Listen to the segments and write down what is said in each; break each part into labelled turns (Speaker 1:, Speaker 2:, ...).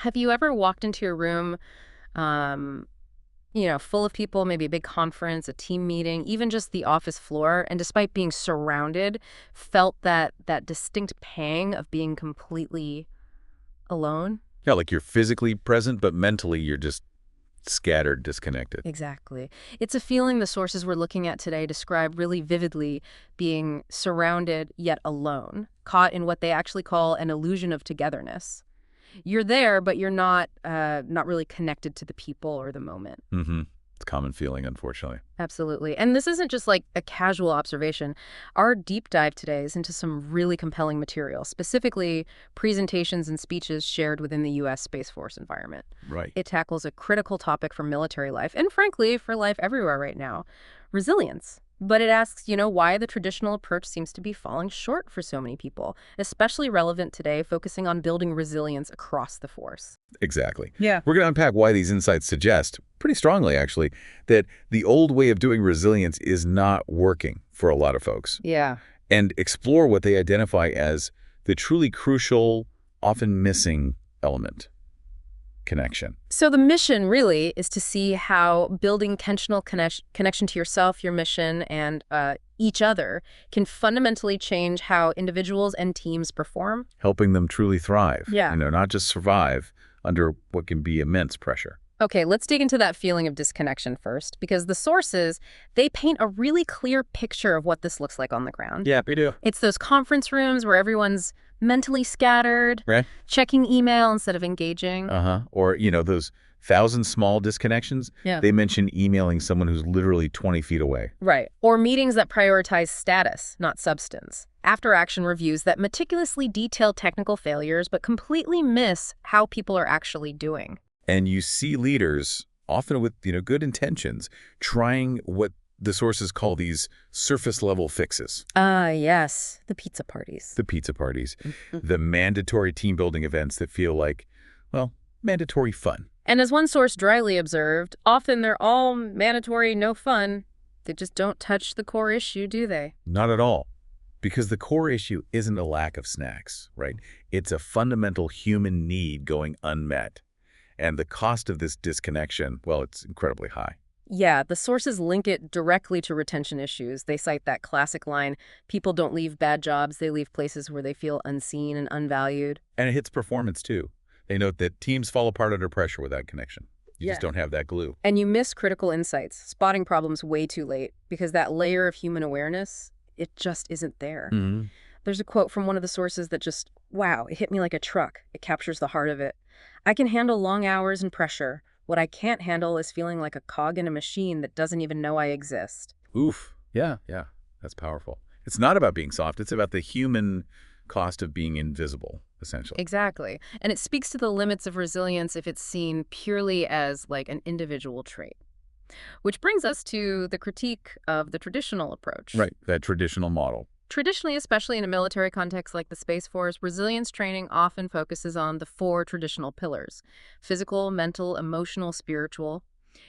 Speaker 1: Have you ever walked into a room, um, full of people, maybe a big conference, a team meeting, even just the office floor, and despite being surrounded, felt that distinct pang of being completely alone?
Speaker 2: Yeah, like you're physically present, but mentally you're just scattered, disconnected.
Speaker 1: Exactly. It's a feeling the sources we're looking at today describe really vividly, being surrounded yet alone, caught in what they actually call an illusion of togetherness. You're there, but you're not really connected to the people or the moment.
Speaker 2: Mm-hmm. It's a common feeling, unfortunately.
Speaker 1: Absolutely. And this isn't just like a casual observation. Our deep dive today is into some really compelling material, specifically presentations and speeches shared within the U.S. Space Force environment.
Speaker 2: Right.
Speaker 1: It tackles a critical topic for military life, and frankly, for life everywhere right now, resilience. But it asks, why the traditional approach seems to be falling short for so many people, especially relevant today, focusing on building resilience across the force.
Speaker 2: Exactly.
Speaker 1: Yeah.
Speaker 2: We're going to unpack why these insights suggest, pretty strongly actually, that the old way of doing resilience is not working for a lot of folks,
Speaker 1: Yeah.
Speaker 2: and explore what they identify as the truly crucial, often missing element: connection.
Speaker 1: So the mission really is to see how building intentional connection to yourself, your mission, and each other can fundamentally change how individuals and teams perform.
Speaker 2: Helping them truly thrive,
Speaker 1: Yeah.
Speaker 2: not just survive under what can be immense pressure.
Speaker 1: Okay, let's dig into that feeling of disconnection first, because the sources, they paint a really clear picture of what this looks like on the ground.
Speaker 2: Yeah, we do.
Speaker 1: It's those conference rooms where everyone's mentally scattered,
Speaker 2: Right?
Speaker 1: checking email instead of engaging.
Speaker 2: Uh-huh. Or, those 1,000 small disconnections,
Speaker 1: Yeah.
Speaker 2: they mention emailing someone who's literally 20 feet away.
Speaker 1: Right. Or meetings that prioritize status, not substance. After-action reviews that meticulously detail technical failures but completely miss how people are actually doing.
Speaker 2: And you see leaders, often with, good intentions, trying what the sources call these surface-level fixes.
Speaker 1: Yes. The pizza parties.
Speaker 2: The pizza parties, the mandatory team-building events that feel like, well, mandatory fun.
Speaker 1: And as one source dryly observed, often they're all mandatory, no fun. They just don't touch the core issue, do they?
Speaker 2: Not at all. Because the core issue isn't a lack of snacks, right? It's a fundamental human need going unmet. And the cost of this disconnection, well, it's incredibly high.
Speaker 1: Yeah, the sources link it directly to retention issues. They cite that classic line, people don't leave bad jobs, they leave places where they feel unseen and unvalued.
Speaker 2: And it hits performance, too. They note that teams fall apart under pressure without connection. You just don't have that glue.
Speaker 1: And you miss critical insights, spotting problems way too late, because that layer of human awareness, it just isn't there.
Speaker 2: Mm-hmm.
Speaker 1: There's a quote from one of the sources that just, wow, it hit me like a truck. It captures the heart of it. I can handle long hours and pressure. What I can't handle is feeling like a cog in a machine that doesn't even know I exist.
Speaker 2: Oof. Yeah. That's powerful. It's not about being soft. It's about the human cost of being invisible, essentially.
Speaker 1: Exactly. And it speaks to the limits of resilience if it's seen purely as like an individual trait. Which brings us to the critique of the traditional approach.
Speaker 2: Right. That traditional model.
Speaker 1: Traditionally, especially in a military context like the Space Force, resilience training often focuses on the 4 traditional pillars: physical, mental, emotional, spiritual.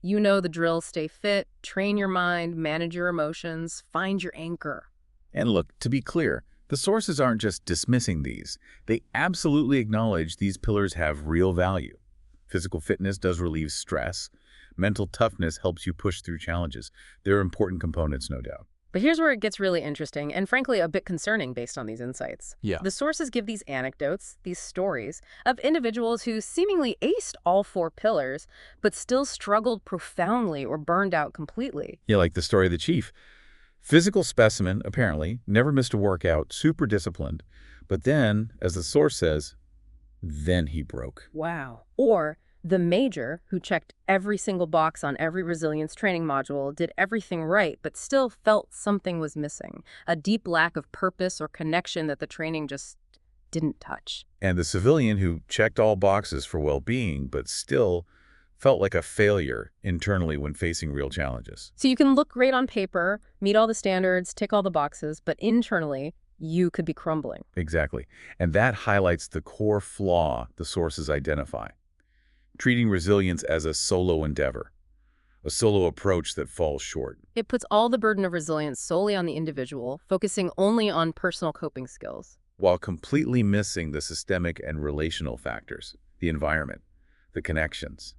Speaker 1: You know the drill: stay fit, train your mind, manage your emotions, find your anchor.
Speaker 2: And look, to be clear, the sources aren't just dismissing these. They absolutely acknowledge these pillars have real value. Physical fitness does relieve stress. Mental toughness helps you push through challenges. They're important components, no doubt.
Speaker 1: But here's where it gets really interesting and frankly a bit concerning based on these insights.
Speaker 2: Yeah.
Speaker 1: The sources give these anecdotes, these stories, of individuals who seemingly aced all 4 pillars, but still struggled profoundly or burned out completely.
Speaker 2: Yeah, like the story of the chief. Physical specimen, apparently, never missed a workout, super disciplined. But then, as the source says, then he broke.
Speaker 1: Wow. Or the major, who checked every single box on every resilience training module, did everything right, but still felt something was missing, a deep lack of purpose or connection that the training just didn't touch.
Speaker 2: And the civilian who checked all boxes for well-being, but still felt like a failure internally when facing real challenges.
Speaker 1: So you can look great on paper, meet all the standards, tick all the boxes, but internally, you could be crumbling.
Speaker 2: Exactly. And that highlights the core flaw the sources identify: treating resilience as a solo endeavor, a solo approach that falls short.
Speaker 1: It puts all the burden of resilience solely on the individual, focusing only on personal coping skills.
Speaker 2: while completely missing the systemic and relational factors, the environment, the connections,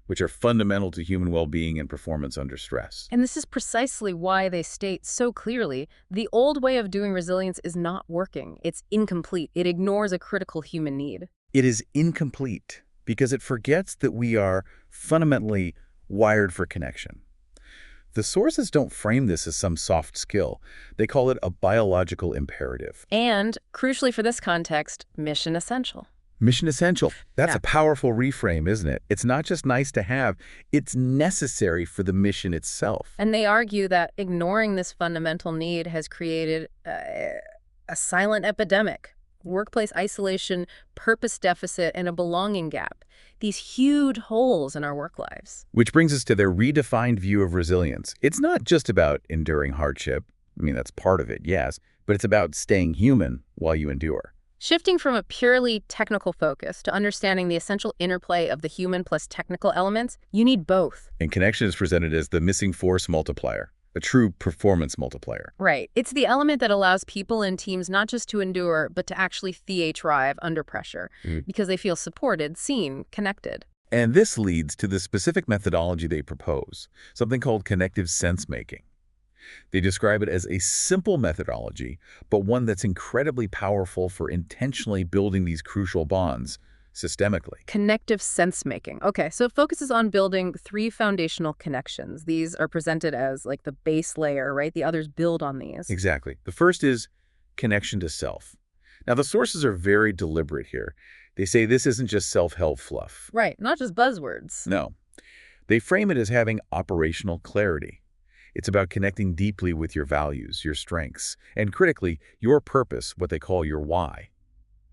Speaker 2: which are fundamental to human well-being and performance under stress.
Speaker 1: And this is precisely why they state so clearly the old way of doing resilience is not working. It's incomplete. It ignores a critical human need.
Speaker 2: It is incomplete because it forgets that we are fundamentally wired for connection. The sources don't frame this as some soft skill. They call it a biological imperative.
Speaker 1: And, crucially for this context, mission essential.
Speaker 2: Mission essential. That's
Speaker 1: Yeah.
Speaker 2: a powerful reframe, isn't it? It's not just nice to have, it's necessary for the mission itself.
Speaker 1: And they argue that ignoring this fundamental need has created a silent epidemic. Workplace isolation, purpose deficit, and a belonging gap. These huge holes in our work lives.
Speaker 2: Which brings us to their redefined view of resilience. It's not just about enduring hardship. I mean, that's part of it, yes, but it's about staying human while you endure.
Speaker 1: Shifting from a purely technical focus to understanding the essential interplay of the human plus technical elements, you need both.
Speaker 2: And connection is presented as the missing force multiplier, a true performance multiplier.
Speaker 1: Right. It's the element that allows people and teams not just to endure, but to actually thrive under pressure because they feel supported, seen, connected.
Speaker 2: And this leads to the specific methodology they propose, something called connective sense-making. They describe it as a simple methodology, but one that's incredibly powerful for intentionally building these crucial bonds systemically.
Speaker 1: Connective sense-making. Okay, so it focuses on building 3 foundational connections. These are presented as like the base layer, right? The others build on these.
Speaker 2: Exactly. The first is connection to self. Now, the sources are very deliberate here. They say this isn't just self-help fluff.
Speaker 1: Right, not just buzzwords.
Speaker 2: No. They frame it as having operational clarity. It's about connecting deeply with your values, your strengths, and critically, your purpose, what they call your why.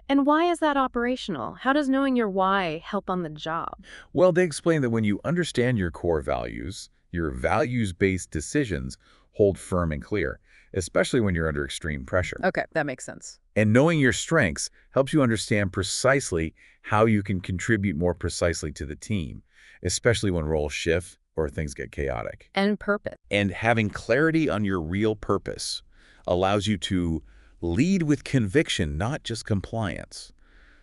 Speaker 1: And why is that operational? How does knowing your why help on the job?
Speaker 2: Well, they explain that when you understand your core values, your values-based decisions hold firm and clear, especially when you're under extreme pressure.
Speaker 1: Okay, that makes sense.
Speaker 2: And knowing your strengths helps you understand precisely how you can contribute more precisely to the team, especially when roles shift or things get chaotic.
Speaker 1: And purpose.
Speaker 2: And having clarity on your real purpose allows you to lead with conviction, not just compliance.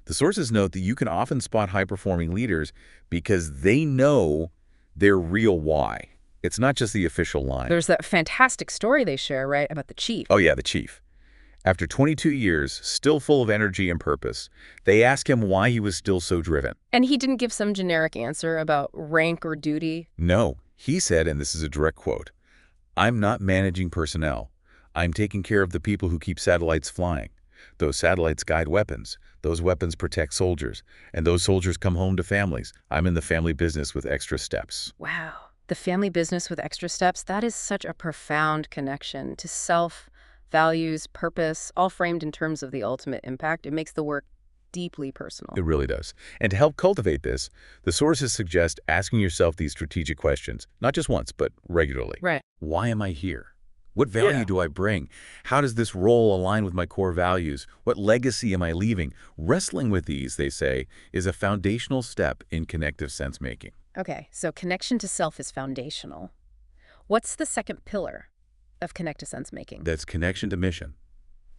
Speaker 2: The sources note that you can often spot high-performing leaders because they know their real why. It's not just the official line.
Speaker 1: There's that fantastic story they share, right, about the chief.
Speaker 2: Oh yeah, the chief. After 22 years, still full of energy and purpose, they ask him why he was still so driven.
Speaker 1: And he didn't give some generic answer about rank or duty.
Speaker 2: No, he said, and this is a direct quote, "I'm not managing personnel. I'm taking care of the people who keep satellites flying. Those satellites guide weapons. Those weapons protect soldiers. And those soldiers come home to families. I'm in the family business with extra steps."
Speaker 1: Wow. The family business with extra steps, that is such a profound connection to self, values, purpose, all framed in terms of the ultimate impact. It makes the work deeply personal.
Speaker 2: It really does. And to help cultivate this, the sources suggest asking yourself these strategic questions, not just once, but regularly.
Speaker 1: Right.
Speaker 2: Why am I here? What value do I bring? How does this role align with my core values? What legacy am I leaving? Wrestling with these, they say, is a foundational step in connective sense-making.
Speaker 1: Okay, so connection to self is foundational. What's the second pillar of connective sense-making?
Speaker 2: That's connection to mission.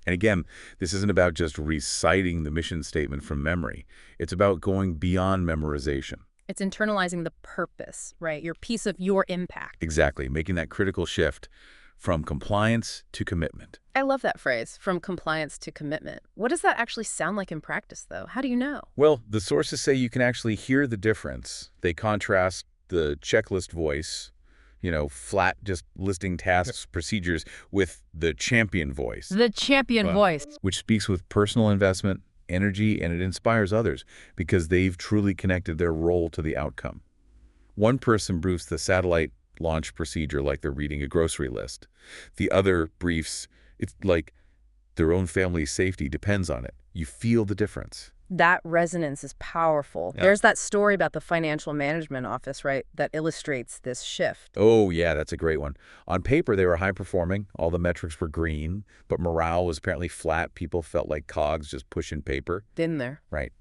Speaker 2: And again, this isn't about just reciting the mission statement from memory. It's about going beyond memorization.
Speaker 1: It's internalizing the purpose, right? Your piece of your impact.
Speaker 2: Exactly, making that critical shift from compliance to commitment.
Speaker 1: I love that phrase, from compliance to commitment. What does that actually sound like in practice, though? How do you know?
Speaker 2: Well, the sources say you can actually hear the difference. They contrast the checklist voice, flat, just listing tasks, procedures, with the champion voice.
Speaker 1: The champion voice.
Speaker 2: Which speaks with personal investment, energy, and it inspires others because they've truly connected their role to the outcome. One person briefs the satellite launch procedure like they're reading a grocery list. The other briefs, it's like their own family's safety depends on it. You feel the difference.
Speaker 1: That resonance is powerful.
Speaker 2: Yeah.
Speaker 1: There's that story about the financial management office, right, that illustrates this shift.
Speaker 2: Oh, yeah, that's a great one. On paper, they were high-performing. All the metrics were green, but morale was apparently flat. People felt like cogs just pushing paper.
Speaker 1: Been there.
Speaker 2: Right.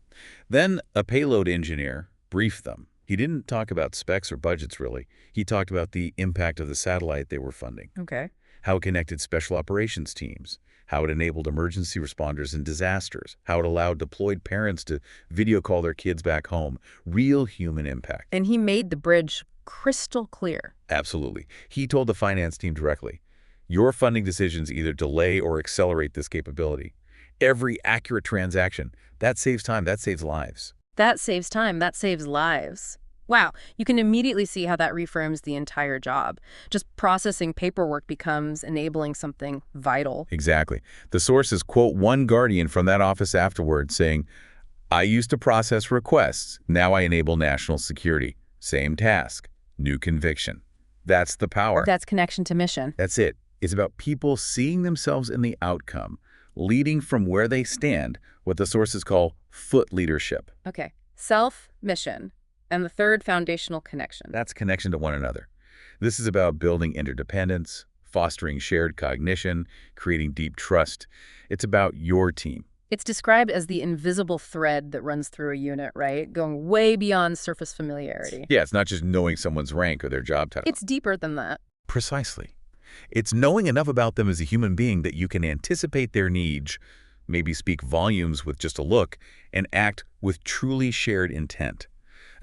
Speaker 2: Then a payload engineer briefed them. He didn't talk about specs or budgets, really. He talked about the impact of the satellite they were funding,
Speaker 1: Okay.
Speaker 2: how it connected special operations teams, how it enabled emergency responders in disasters, how it allowed deployed parents to video call their kids back home. Real human impact.
Speaker 1: And he made the bridge crystal clear.
Speaker 2: Absolutely. He told the finance team directly, your funding decisions either delay or accelerate this capability. Every accurate transaction, that saves time, that saves lives.
Speaker 1: That saves time, that saves lives. Wow, you can immediately see how that reframes the entire job. Just processing paperwork becomes enabling something vital.
Speaker 2: Exactly. The sources quote one guardian from that office afterward saying, I used to process requests. Now I enable national security. Same task. New conviction. That's the power.
Speaker 1: That's connection to mission.
Speaker 2: That's it. It's about people seeing themselves in the outcome, leading from where they stand, what the sources call foot leadership.
Speaker 1: Okay, self, mission. And the third, foundational connection.
Speaker 2: That's connection to one another. This is about building interdependence, fostering shared cognition, creating deep trust. It's about your team.
Speaker 1: It's described as the invisible thread that runs through a unit, right? Going way beyond surface familiarity.
Speaker 2: Yeah, it's not just knowing someone's rank or their job title.
Speaker 1: It's deeper than that.
Speaker 2: Precisely. It's knowing enough about them as a human being that you can anticipate their needs, maybe speak volumes with just a look, and act with truly shared intent.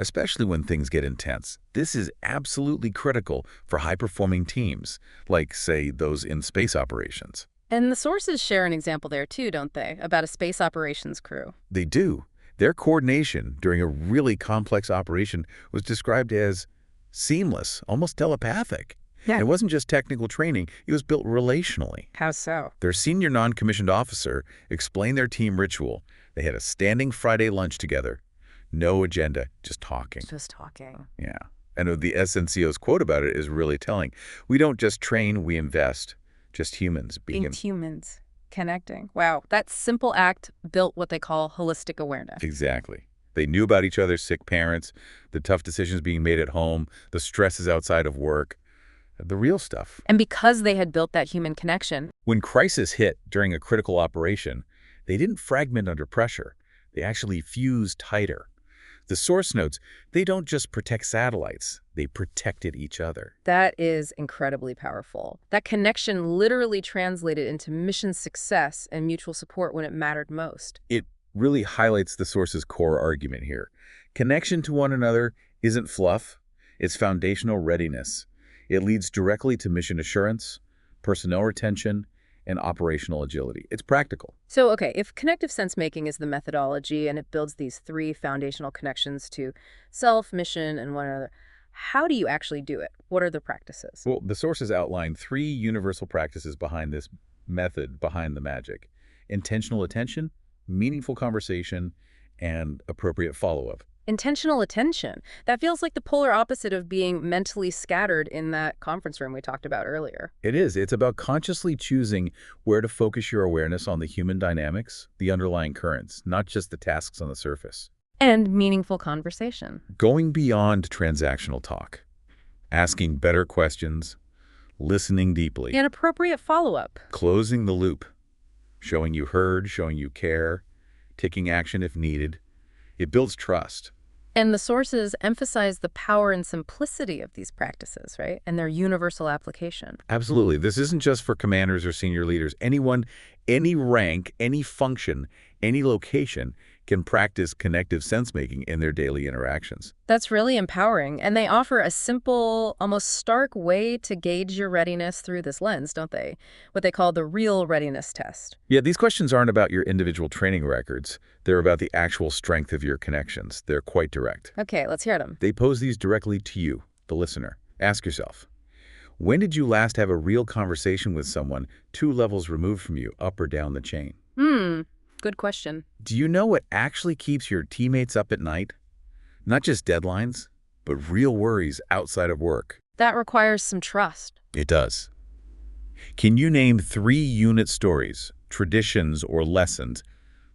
Speaker 2: Especially when things get intense. This is absolutely critical for high-performing teams, like, say, those in space operations.
Speaker 1: And the sources share an example there too, don't they? About a space operations crew.
Speaker 2: They do. Their coordination during a really complex operation was described as seamless, almost telepathic.
Speaker 1: Yeah.
Speaker 2: It wasn't just technical training, it was built relationally.
Speaker 1: How so?
Speaker 2: Their senior non-commissioned officer explained their team ritual. They had a standing Friday lunch together. No agenda, just talking.
Speaker 1: Just talking.
Speaker 2: Yeah. And the SNCO's quote about it is really telling. We don't just train, we invest. Just humans being
Speaker 1: humans. Connecting. Wow. That simple act built what they call holistic awareness.
Speaker 2: Exactly. They knew about each other's sick parents, the tough decisions being made at home, the stresses outside of work, the real stuff.
Speaker 1: And because they had built that human connection.
Speaker 2: When crisis hit during a critical operation, they didn't fragment under pressure. They actually fused tighter. The source notes, they don't just protect satellites, they protected each other.
Speaker 1: That is incredibly powerful. That connection literally translated into mission success and mutual support when it mattered most.
Speaker 2: It really highlights the source's core argument here. Connection to one another isn't fluff, it's foundational readiness. It leads directly to mission assurance, personnel retention, and operational agility. It's practical.
Speaker 1: So, okay, if connective sense-making is the methodology and it builds these three foundational connections to self, mission, and one another, how do you actually do it? What are the practices?
Speaker 2: Well, the sources outline three universal practices behind this method, behind the magic. Intentional attention, meaningful conversation, and appropriate follow-up.
Speaker 1: Intentional attention. That feels like the polar opposite of being mentally scattered in that conference room we talked about earlier.
Speaker 2: It is. It's about consciously choosing where to focus your awareness on the human dynamics, the underlying currents, not just the tasks on the surface.
Speaker 1: And meaningful conversation.
Speaker 2: Going beyond transactional talk, asking better questions, listening deeply.
Speaker 1: And appropriate follow-up.
Speaker 2: Closing the loop, showing you heard, showing you care, taking action if needed. It builds trust.
Speaker 1: And the sources emphasize the power and simplicity of these practices, right? And their universal application.
Speaker 2: Absolutely. This isn't just for commanders or senior leaders. Anyone, any rank, any function, any location can practice connective sense-making in their daily interactions.
Speaker 1: That's really empowering. And they offer a simple, almost stark way to gauge your readiness through this lens, don't they? What they call the real readiness test.
Speaker 2: Yeah, these questions aren't about your individual training records. They're about the actual strength of your connections. They're quite direct.
Speaker 1: Okay, let's hear them.
Speaker 2: They pose these directly to you, the listener. Ask yourself, when did you last have a real conversation with someone 2 levels removed from you, up or down the chain?
Speaker 1: Good question.
Speaker 2: Do you know what actually keeps your teammates up at night? Not just deadlines, but real worries outside of work.
Speaker 1: That requires some trust.
Speaker 2: It does. Can you name 3 unit stories, traditions, or lessons,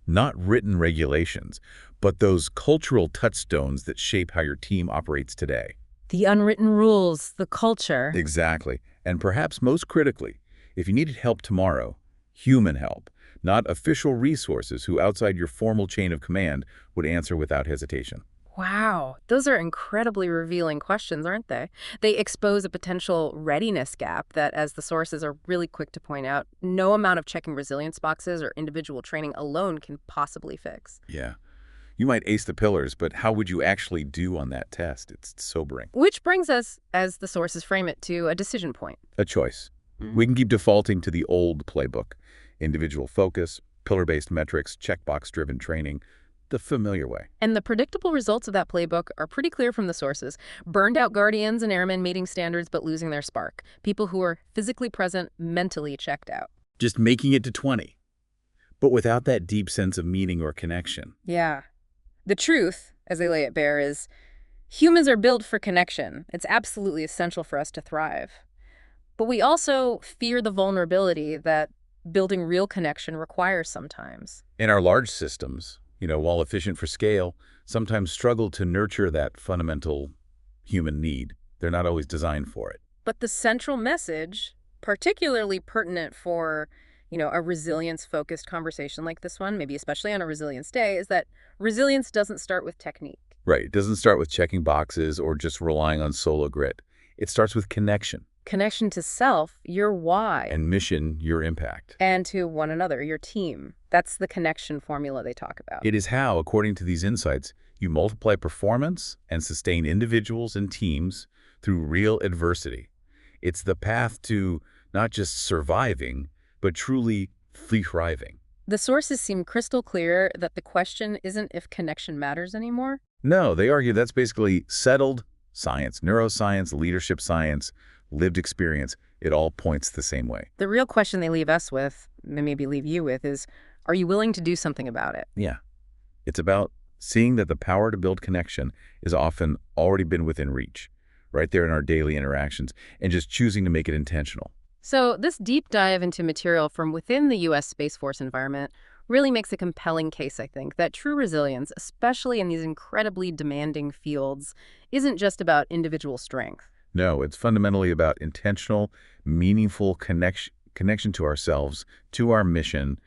Speaker 2: not written regulations, but those cultural touchstones that shape how your team operates today?
Speaker 1: The unwritten rules, the culture.
Speaker 2: Exactly. And perhaps most critically, if you needed help tomorrow, human help, not official resources who outside your formal chain of command would answer without hesitation.
Speaker 1: Wow, those are incredibly revealing questions, aren't they? They expose a potential readiness gap that, as the sources are really quick to point out, no amount of checking resilience boxes or individual training alone can possibly fix.
Speaker 2: Yeah. You might ace the pillars, but how would you actually do on that test? It's sobering.
Speaker 1: Which brings us, as the sources frame it, to a decision point.
Speaker 2: A choice. We can keep defaulting to the old playbook. Individual focus, pillar-based metrics, checkbox-driven training, the familiar way.
Speaker 1: And the predictable results of that playbook are pretty clear from the sources. Burned out guardians and airmen meeting standards but losing their spark. People who are physically present, mentally checked out.
Speaker 2: Just making it to 20, but without that deep sense of meaning or connection.
Speaker 1: Yeah. The truth, as they lay it bare, is humans are built for connection. It's absolutely essential for us to thrive. But we also fear the vulnerability that building real connection requires sometimes.
Speaker 2: In our large systems, while efficient for scale, sometimes struggle to nurture that fundamental human need. They're not always designed for it.
Speaker 1: But the central message, particularly pertinent for, a resilience-focused conversation like this one, maybe especially on a resilience day, is that resilience doesn't start with technique.
Speaker 2: Right. It doesn't start with checking boxes or just relying on solo grit. It starts with connection.
Speaker 1: Connection to self, your why.
Speaker 2: And mission, your impact.
Speaker 1: And to one another, your team. That's the connection formula they talk about.
Speaker 2: It is how, according to these insights, you multiply performance and sustain individuals and teams through real adversity. It's the path to not just surviving, but truly thriving.
Speaker 1: The sources seem crystal clear that the question isn't if connection matters anymore.
Speaker 2: No, they argue that's basically settled science, neuroscience, leadership science, lived experience. It all points the same way.
Speaker 1: The real question they leave us with, and maybe leave you with, is, are you willing to do something about it?
Speaker 2: Yeah. It's about seeing that the power to build connection is often already been within reach, right there in our daily interactions, and just choosing to make it intentional.
Speaker 1: So this deep dive into material from within the U.S. Space Force environment really makes a compelling case, I think, that true resilience, especially in these incredibly demanding fields, isn't just about individual strength.
Speaker 2: No, it's fundamentally about intentional, meaningful connection to ourselves, to our mission,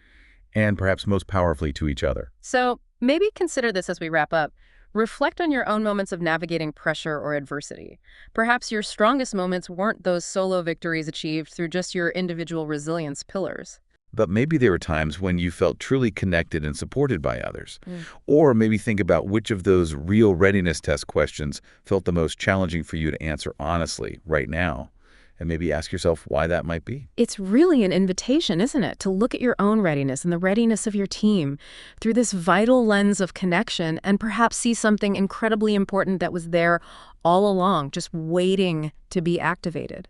Speaker 2: and perhaps most powerfully to each other.
Speaker 1: So maybe consider this as we wrap up. Reflect on your own moments of navigating pressure or adversity. Perhaps your strongest moments weren't those solo victories achieved through just your individual resilience pillars.
Speaker 2: But maybe there were times when you felt truly connected and supported by others. Or maybe think about which of those real readiness test questions felt the most challenging for you to answer honestly right now. And maybe ask yourself why that might be.
Speaker 1: It's really an invitation, isn't it, to look at your own readiness and the readiness of your team through this vital lens of connection and perhaps see something incredibly important that was there all along, just waiting to be activated.